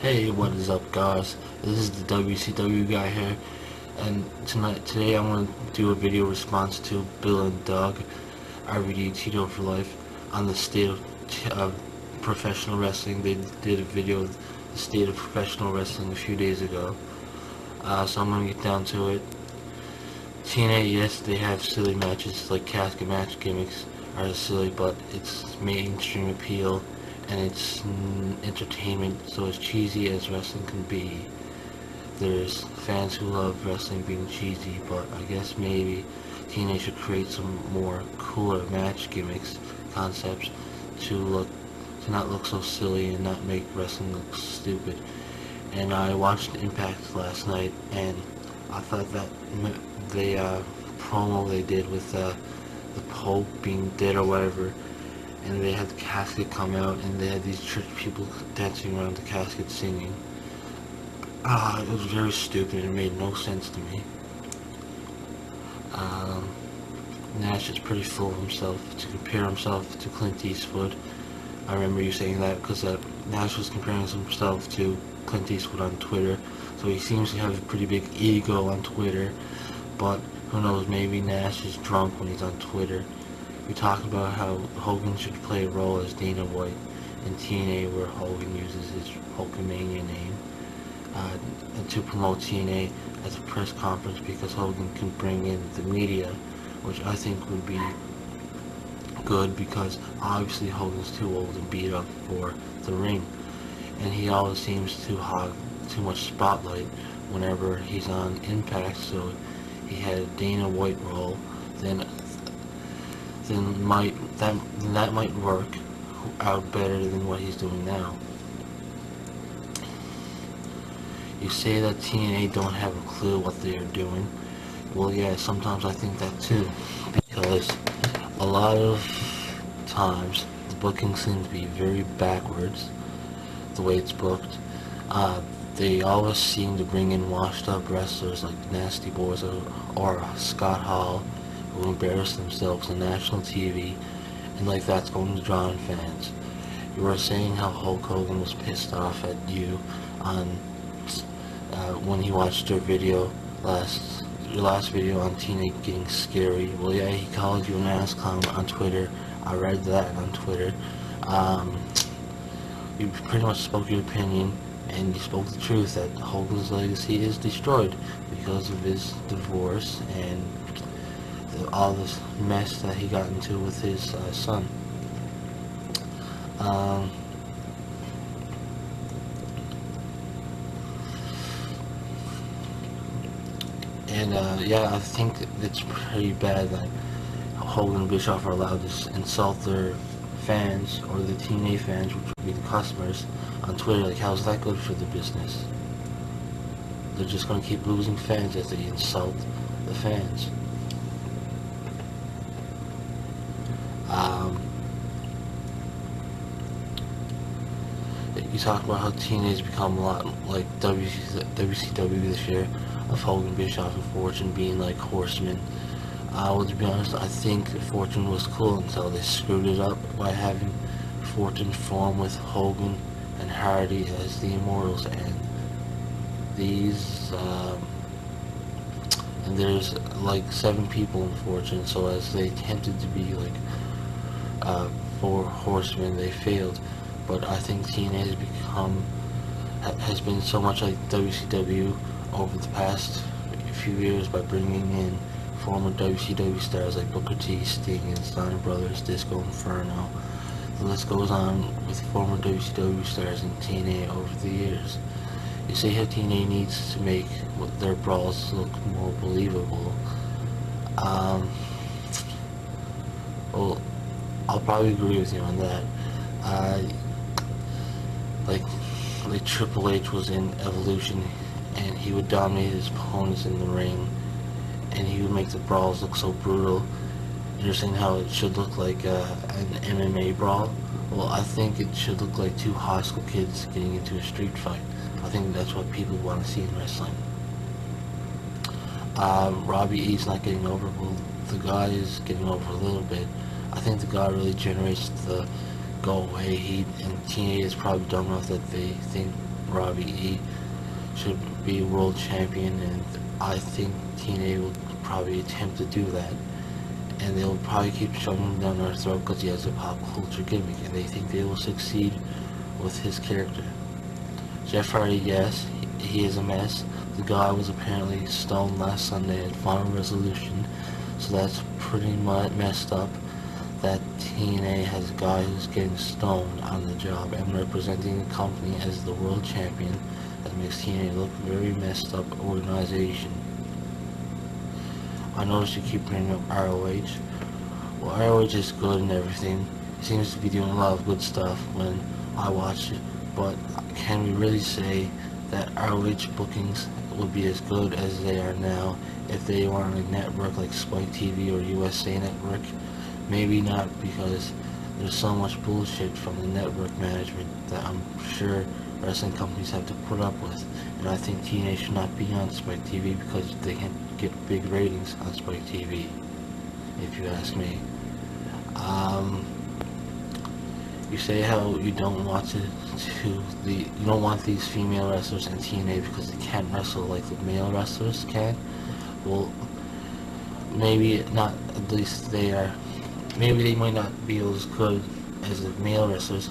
Hey, what is up, guys? This is the WCW guy here, and today I'm going to do a video response to Bill and Doug, RVD Tito for Life, on the state of professional wrestling. They did a video of the state of professional wrestling a few days ago, so I'm going to get down to it. TNA, yes, they have silly matches, like casket match gimmicks are silly, but it's mainstream appeal and it's entertainment, so as cheesy as wrestling can be. There's fans who love wrestling being cheesy, but I guess maybe TNA should create some more cooler match gimmicks, concepts to not look so silly and not make wrestling look stupid. And I watched Impact last night, and I thought that the promo they did with the Pope being dead or whatever, and they had the casket come out, and they had these church people dancing around the casket singing. It was very stupid. It made no sense to me. Nash is pretty full of himself to compare himself to Clint Eastwood. I remember you saying that because Nash was comparing himself to Clint Eastwood on Twitter, so he seems to have a pretty big ego on Twitter, but who knows, maybe Nash is drunk when he's on Twitter. We talked about how Hogan should play a role as Dana White in TNA, where Hogan uses his Hulkamania name and to promote TNA as a press conference, because Hogan can bring in the media, which I think would be good, because obviously Hogan's too old and beat up for the ring, and he always seems to hog too much spotlight whenever he's on Impact. So he had a Dana White role, then that might work out better than what he's doing now. You say that TNA don't have a clue what they are doing. Well, yeah, sometimes I think that too, because a lot of times the booking seems to be very backwards, the way it's booked. They always seem to bring in washed up wrestlers like Nasty Boys or Scott Hall, who embarrass themselves on national TV, and like that's going to draw in fans. You were saying how Hulk Hogan was pissed off at you on when he watched your last video on TNA getting scary. Well, yeah, he called you an ass clown on Twitter. I read that on Twitter. You pretty much spoke your opinion, and you spoke the truth that Hogan's legacy is destroyed because of his divorce and all this mess that he got into with his son. Yeah, I think it's pretty bad that Hogan and Bischoff are allowed to insult their fans, or the TNA fans, which would be the customers, on Twitter. Like, how's that good for the business? They're just going to keep losing fans as they insult the fans. You talk about how TNA's become a lot like WCW this year, of Hogan, Bischoff, and Fortune being like horsemen. Well, to be honest, I think Fortune was cool until they screwed it up by having Fortune form with Hogan and Hardy as the Immortals, and and there's like 7 people in Fortune, so as they attempted to be like 4 horsemen, they failed. But I think TNA has been so much like WCW over the past few years by bringing in former WCW stars like Booker T, Sting, and Steiner Brothers, Disco Inferno. The list goes on with former WCW stars in TNA over the years. You say how TNA needs to make their brawls look more believable. Well, I'll probably agree with you on that. Like Triple H was in Evolution, and he would dominate his opponents in the ring, and he would make the brawls look so brutal. You're saying how it should look like an MMA brawl? Well, I think it should look like 2 high school kids getting into a street fight. I think that's what people want to see in wrestling. Robbie E's not getting over. Well, the guy is getting over a little bit. I think the guy really generates the go away heat, and TNA is probably dumb enough that they think Robbie E should be world champion, and I think TNA will probably attempt to do that. And they'll probably keep shoving him down our throat because he has a pop culture gimmick, and they think they will succeed with his character. Jeff Hardy, yes, he is a mess. The guy was apparently stoned last Sunday at Final Resolution, so that's pretty messed up that TNA has a guy who's getting stoned on the job and representing the company as the world champion. That makes TNA look a very messed up organization. I noticed you keep bringing up ROH. Well, ROH is good and everything. It seems to be doing a lot of good stuff when I watch it, but can we really say that ROH bookings would be as good as they are now if they were on a network like Spike TV or USA Network? Maybe not, because there's so much bullshit from the network management that I'm sure wrestling companies have to put up with, and I think TNA should not be on Spike TV because they can get big ratings on Spike TV, if you ask me. You say how you don't want you don't want these female wrestlers in TNA because they can't wrestle like the male wrestlers can. Well, maybe not. At least they are. Maybe they might not be as good as the male wrestlers,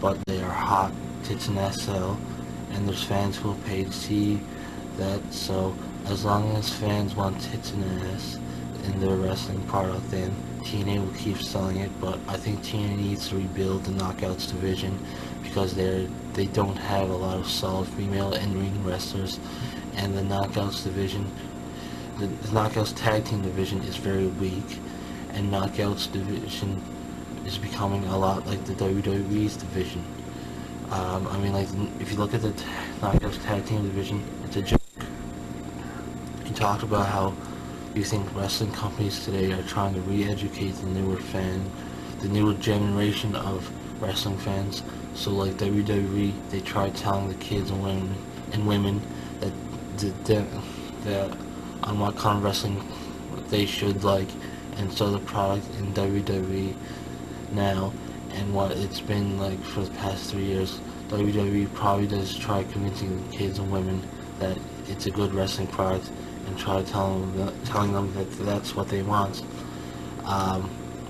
but they are hot, tits and ass sell, and there's fans who will pay to see that. So as long as fans want tits and ass in their wrestling product, then TNA will keep selling it. But I think TNA needs to rebuild the Knockouts division because they don't have a lot of solid female in-ring wrestlers, and the Knockouts division, the Knockouts tag team division is very weak, and Knockouts division is becoming a lot like the WWE's division. I mean, like, if you look at the Knockouts tag team division, it's a joke. You talked about how you think wrestling companies today are trying to re-educate the newer generation of wrestling fans. So like WWE, they try telling the kids and women that on what kind of wrestling they should like, and so the product in WWE now and what it's been like for the past 3 years, WWE probably does try convincing the kids and women that it's a good wrestling product, and try telling them that that's what they want.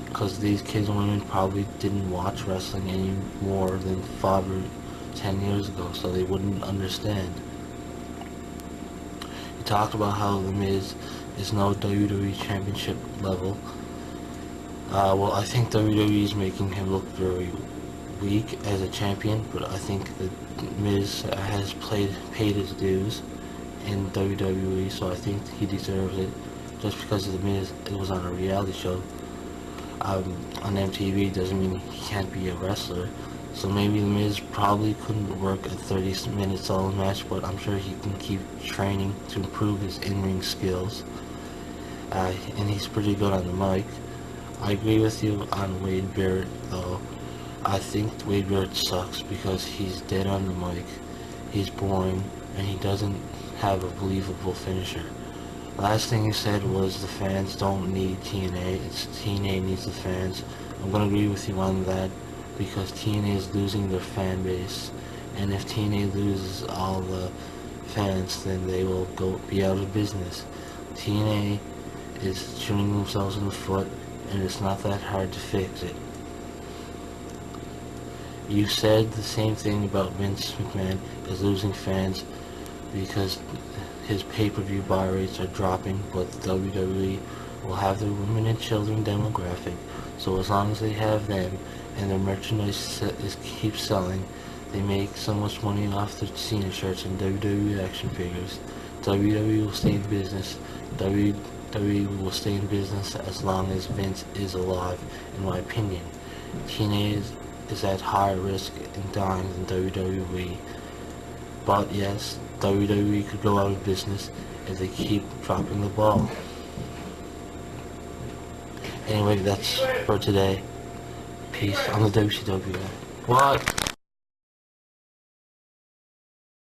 Because these kids and women probably didn't watch wrestling any more than 5 or 10 years ago, so they wouldn't understand. You talked about how The Miz is no WWE Championship level. Well, I think WWE is making him look very weak as a champion, but I think that Miz has paid his dues in WWE, so I think he deserves it. Just because of The Miz, it was on a reality show on MTV doesn't mean he can't be a wrestler. So maybe The Miz probably couldn't work a 30-minute solid match, but I'm sure he can keep training to improve his in-ring skills. And he's pretty good on the mic. I agree with you on Wade Barrett, though. I think Wade Barrett sucks because he's dead on the mic, he's boring, and he doesn't have a believable finisher. Last thing he said was the fans don't need TNA, it's TNA needs the fans. I'm going to agree with you on that because TNA is losing their fan base, and if TNA loses all the fans, then they will be out of business. TNA is shooting themselves in the foot, and it's not that hard to fix it. You said the same thing about Vince McMahon is losing fans because his pay-per-view buy rates are dropping, but WWE will have their women and children demographic, so as long as they have them and their merchandise keeps selling, they make so much money off their Cena shirts and WWE action figures. WWE will stay in business. WWE will stay in business as long as Vince is alive, in my opinion. TNA is at higher risk in dying than WWE. But yes, WWE could go out of business if they keep dropping the ball. Anyway, that's for today. Peace on the WCW. What?